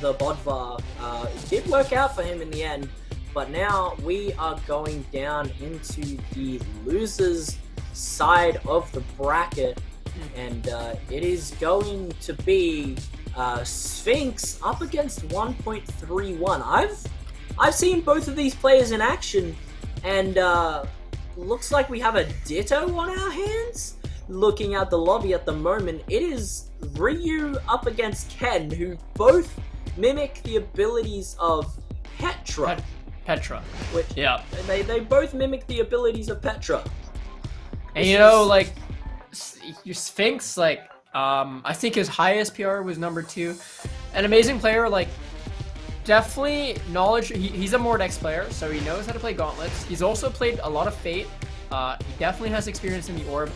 the Bodvar. It did work out for him in the end, but now we are going down into the losers side of the bracket, and it is going to be Sphynx up against 1.31. I've seen both of these players in action, and looks like we have a ditto on our hands. Looking at the lobby at the moment, it is Ryu up against Ken, who both mimic the abilities of Petra. Petra. Which, yeah. They both mimic the abilities of Petra. And you know, like, your Sphynx, like, I think his highest PR was number 2. An amazing player, like, definitely knowledge. He's a Mordex player, so he knows how to play gauntlets. He's also played a lot of Fate. He definitely has experience in the orb.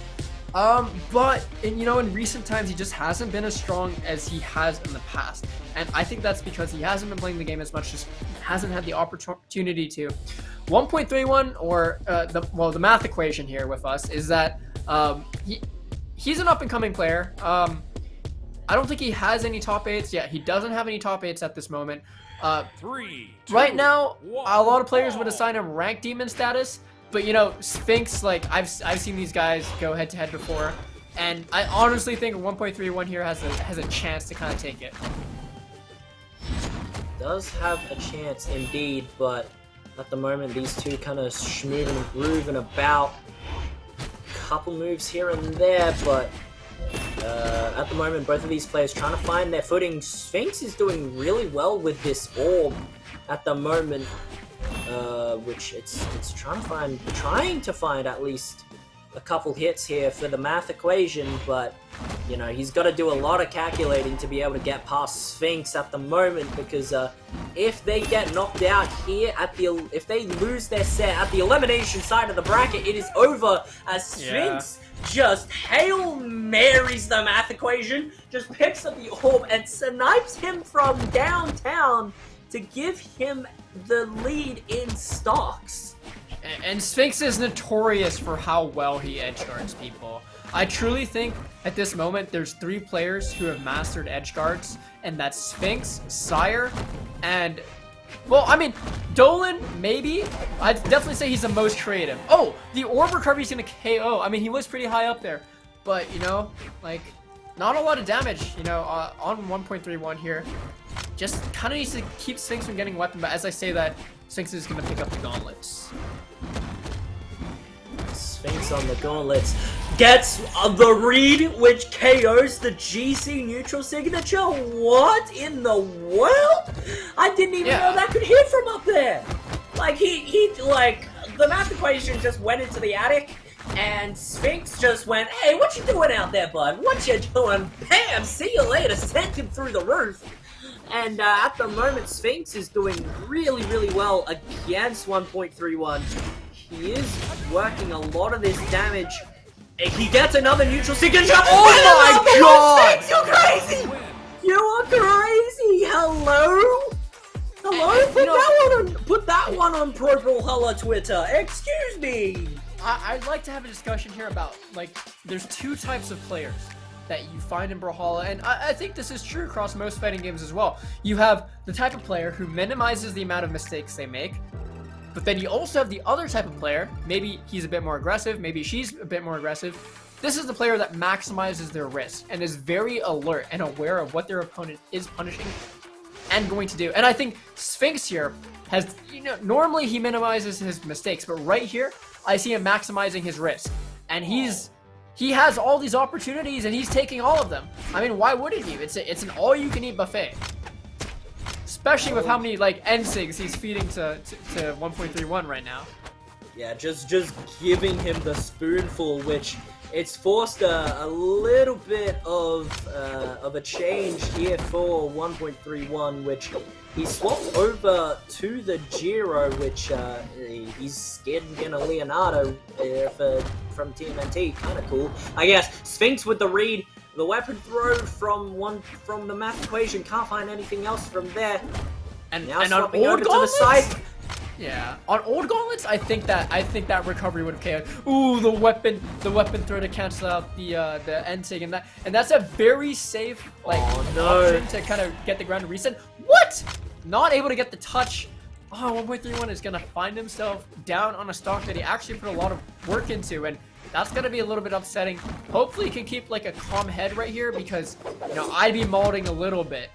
But you know, in recent times, he just hasn't been as strong as he has in the past. And I think that's because he hasn't been playing the game as much, just hasn't had the opportunity to. 1.31, or the math equation here with us is that he's an up-and-coming player. I don't think he has any top 8s. Yeah, he doesn't have any top 8s at this moment. 3, 2, right now, 1, a lot of players would assign him rank demon status, but you know, Sphynx, like, I've seen these guys go head-to-head before, and I honestly think 1.31 here has a chance to kind of take it. Does have a chance indeed, but at the moment these two kind of schmooving and grooving about. Couple moves here and there, but at the moment both of these players trying to find their footing. Sphynx is doing really well with this orb at the moment, which it's trying to find at least a couple hits here for the math equation, but you know, he's got to do a lot of calculating to be able to get past Sphynx at the moment, because if they get knocked out here if they lose their set at the elimination side of the bracket, it is over, as Sphynx just Hail Marys the math equation, just picks up the orb and snipes him from downtown to give him the lead in stocks. And Sphynx is notorious for how well he edge guards people. I truly think at this moment there's 3 players who have mastered edge guards, and that's Sphynx, Sire, and, well, I mean, Dolan, maybe. I'd definitely say he's the most creative. Oh, the orb recovery is gonna KO. I mean, he was pretty high up there, but you know, like, not a lot of damage, you know, on 1.31 here. Just kind of needs to keep Sphynx from getting weapon, but as I say that, Sphynx is going to pick up the gauntlets. Sphynx on the gauntlets gets the read, which KOs the GC neutral signature. What in the world? I didn't even know that could hit from up there. Like, like, the math equation just went into the attic, and Sphynx just went, hey, what you doing out there, bud? What you doing? Bam, see you later. Sent him through the roof. And at the moment, Sphynx is doing really, really well against 1.31. He is working a lot of this damage. He gets another neutral signature. Oh my god! Sphynx, you're crazy! You are crazy! Hello? Hello? Put that one on Pro Brawlhalla Twitter. Excuse me! I'd like to have a discussion here about, like, there's 2 types of players that you find in Brawlhalla, and I think this is true across most fighting games as well. You have the type of player who minimizes the amount of mistakes they make, but then you also have the other type of player, maybe he's a bit more aggressive, maybe she's a bit more aggressive. This is the player that maximizes their risk and is very alert and aware of what their opponent is punishing and going to do. And I think Sphynx here has, you know, normally he minimizes his mistakes, but right here, I see him maximizing his risk. And he has all these opportunities, and he's taking all of them. I mean, why wouldn't you? It's an all-you-can-eat buffet. Especially with how many, like, nSigs he's feeding to 1.31 right now. Yeah, just giving him the spoonful, which it's forced a little bit of a change here for 1.31, which he swapped over to the Giro, which he's getting a Leonardo from TMNT. Kind of cool, I guess. Sphynx with the read, the weapon throw from the math equation. Can't find anything else from there. And now on swapping old over to the side. Yeah, on old gauntlets, I think that recovery would have KO'd. Ooh, the weapon throw to cancel out the nSig, and that's a very safe, like, option to kind of get the ground to reset. What? Not able to get the touch. Oh, 1.31 is going to find himself down on a stock that he actually put a lot of work into, and that's going to be a little bit upsetting. Hopefully he can keep like a calm head right here because, you know, I'd be molding a little bit.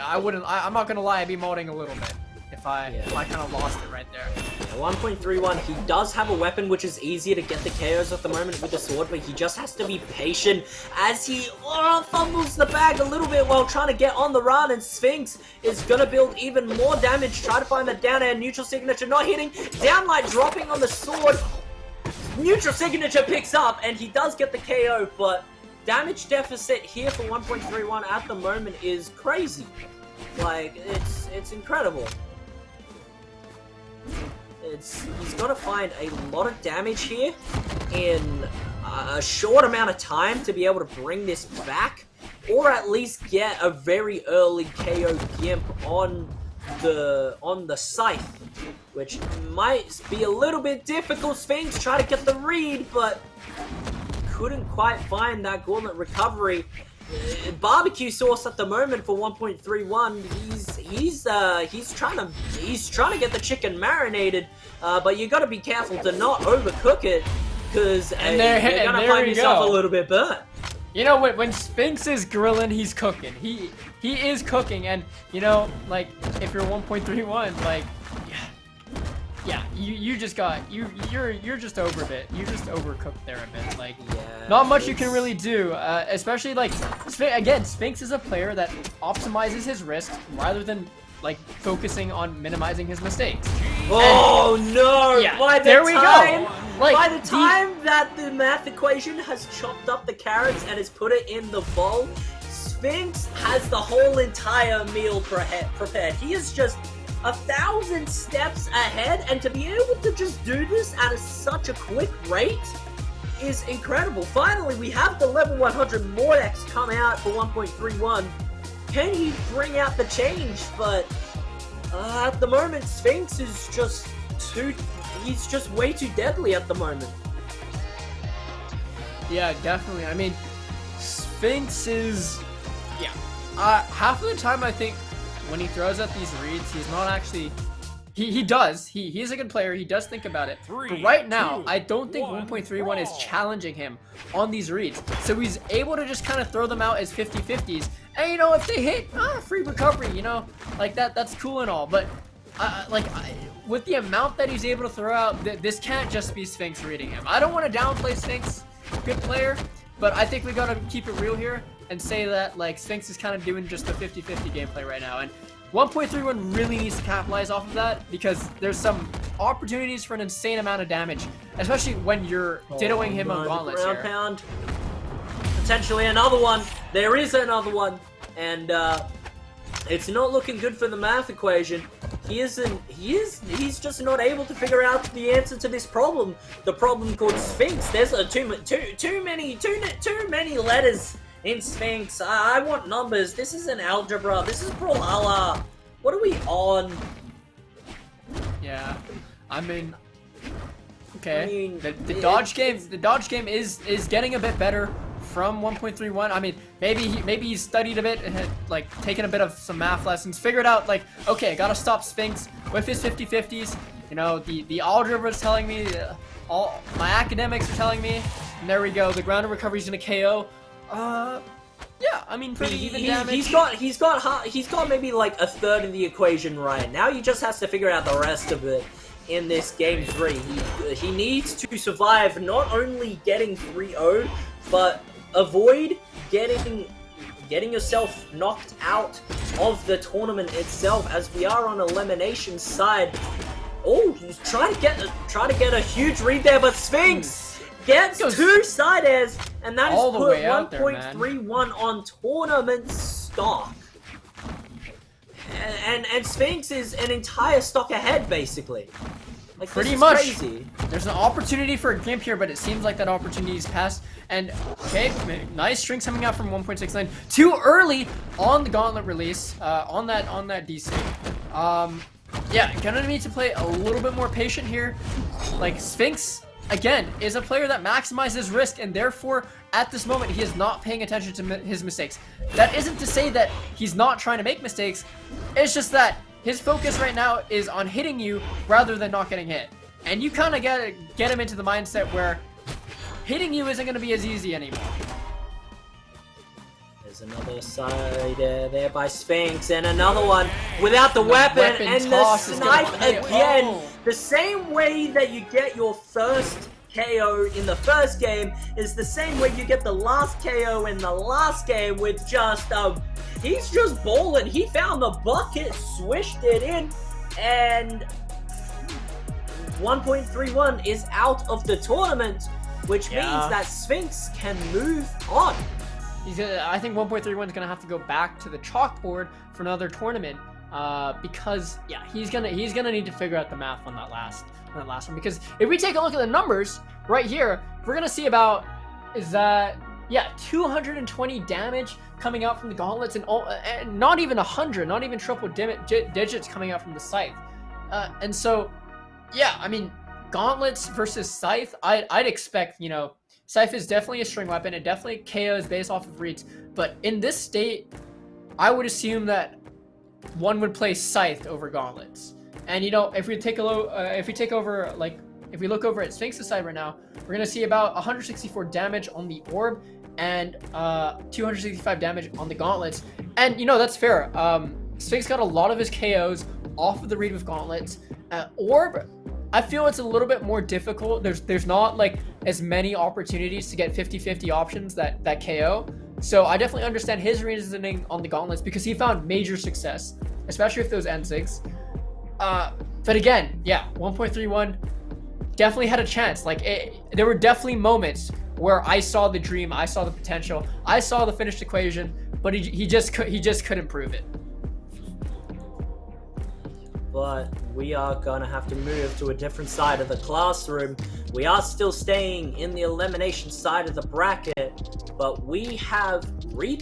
I'm not going to lie, I'd be molding a little bit if I kind of lost it right there. Yeah, 1.31, he does have a weapon which is easier to get the KOs at the moment with the sword, but he just has to be patient as he fumbles the bag a little bit while trying to get on the run, and Sphynx is going to build even more damage, try to find that down air, neutral signature not hitting, downlight dropping on the sword, neutral signature picks up, and he does get the KO, but damage deficit here for 1.31 at the moment is crazy. Like, it's incredible. He's got to find a lot of damage here in a short amount of time to be able to bring this back, or at least get a very early KO Gimp on the scythe, which might be a little bit difficult. Sphynx try to get the read, but couldn't quite find that gauntlet recovery. Barbecue sauce at the moment for 1.31. He's trying to get the chicken marinated, but you got to be careful to not overcook it, because you're gonna find yourself a little bit burnt. You know, when Sphynx is grilling, he's cooking. He is cooking, and you know, like if you're 1.31, like yeah, you're just over a bit. You just overcooked there a bit. Like, not much you can really do. Especially like, again, Sphynx is a player that optimizes his risk rather than like focusing on minimizing his mistakes. Oh no! Yeah, by the there we time, go. Like, by the time that the math equation has chopped up the carrots and has put it in the bowl, Sphynx has the whole entire meal prepared. He is just 1,000 steps ahead, and to be able to just do this at such a quick rate is incredible. Finally, we have the level 100 Mordex come out for 1.31. Can he bring out the change? But at the moment, Sphynx is just he's just way too deadly at the moment. Yeah, definitely. I mean, Sphynx is, half of the time I think when he throws out these reads, he's not actually, he's a good player, he does think about it, but right now, I don't think 1.31 is challenging him on these reads, so he's able to just kind of throw them out as 50-50s, and you know, if they hit, free recovery, you know, like that's cool and all, but with the amount that he's able to throw out, this can't just be Sphynx reading him. I don't want to downplay Sphynx, good player, but I think we gotta keep it real here and say that like Sphynx is kind of doing just the 50-50 gameplay right now, and 1.31 really needs to capitalize off of that because there's some opportunities for an insane amount of damage, especially when you're dittoing him on gauntlets here. Pound. Potentially another one. There is another one, and it's not looking good for the math equation. He's just not able to figure out the answer to this problem. The problem called Sphynx. There's too many letters in Sphynx. I want numbers. This isn't algebra. This is Brawlhalla. What are we on? Yeah, I mean, okay. The dodge game is getting a bit better from 1.31. I mean, maybe he's studied a bit and had like taken a bit of some math lessons, figured out like, okay, gotta stop Sphynx with his 50-50s. You know, the algebra is telling me, all my academics are telling me, and there we go. The ground recovery is gonna KO. Yeah, I mean, pretty even damage. He's got maybe like a third of the equation right. Now he just has to figure out the rest of it in this game 3. He needs to survive not only getting 3-0'd, but avoid getting yourself knocked out of the tournament itself, as we are on elimination side. Oh, he's trying to get a huge read there, but Sphynx gets 2 side airs, and that all is put 1.31 on tournament stock. And Sphynx is an entire stock ahead, basically. Like, pretty much. Crazy. There's an opportunity for a gimp here, but it seems like that opportunity is passed. And okay, nice strings coming out from 1.69. Too early on the gauntlet release, on that DC. Yeah, gonna need to play a little bit more patient here. Like, Sphynx again, is a player that maximizes risk, and therefore, at this moment, he is not paying attention to his mistakes. That isn't to say that he's not trying to make mistakes. It's just that his focus right now is on hitting you rather than not getting hit. And you kind of get him into the mindset where hitting you isn't going to be as easy anymore. There's another side there by Sphynx, and another one without the weapon and the snipe again. Oh. The same way that you get your first KO in the first game is the same way you get the last KO in the last game with just he's just bowling. He found the bucket, swished it in, and 1.31 is out of the tournament, which means that Sphynx can move on. I think 1.31 is going to have to go back to the chalkboard for another tournament, because he's gonna need to figure out the math on that last one. Because if we take a look at the numbers right here, we're gonna see about 220 damage coming out from the gauntlets, and not even 100, not even triple digits coming out from the scythe, and so I mean, gauntlets versus scythe, I'd expect, you know, scythe is definitely a string weapon. It definitely KOs based off of reads. But in this state, I would assume that one would play scythe over gauntlets. And you know, if we look over at Sphynx's side right now, we're gonna see about 164 damage on the orb and 265 damage on the gauntlets. And you know, that's fair. Sphynx got a lot of his KOs off of the read with gauntlets. Orb, I feel it's a little bit more difficult. There's not like as many opportunities to get 50-50 options that KO. So I definitely understand his reasoning on the gauntlets, because he found major success, especially with those nSigs. But again, 1.31 definitely had a chance. Like, there were definitely moments where I saw the dream, I saw the potential, I saw the finished equation, but he just couldn't prove it. But we are gonna have to move to a different side of the classroom. We are still staying in the elimination side of the bracket, but we have Reed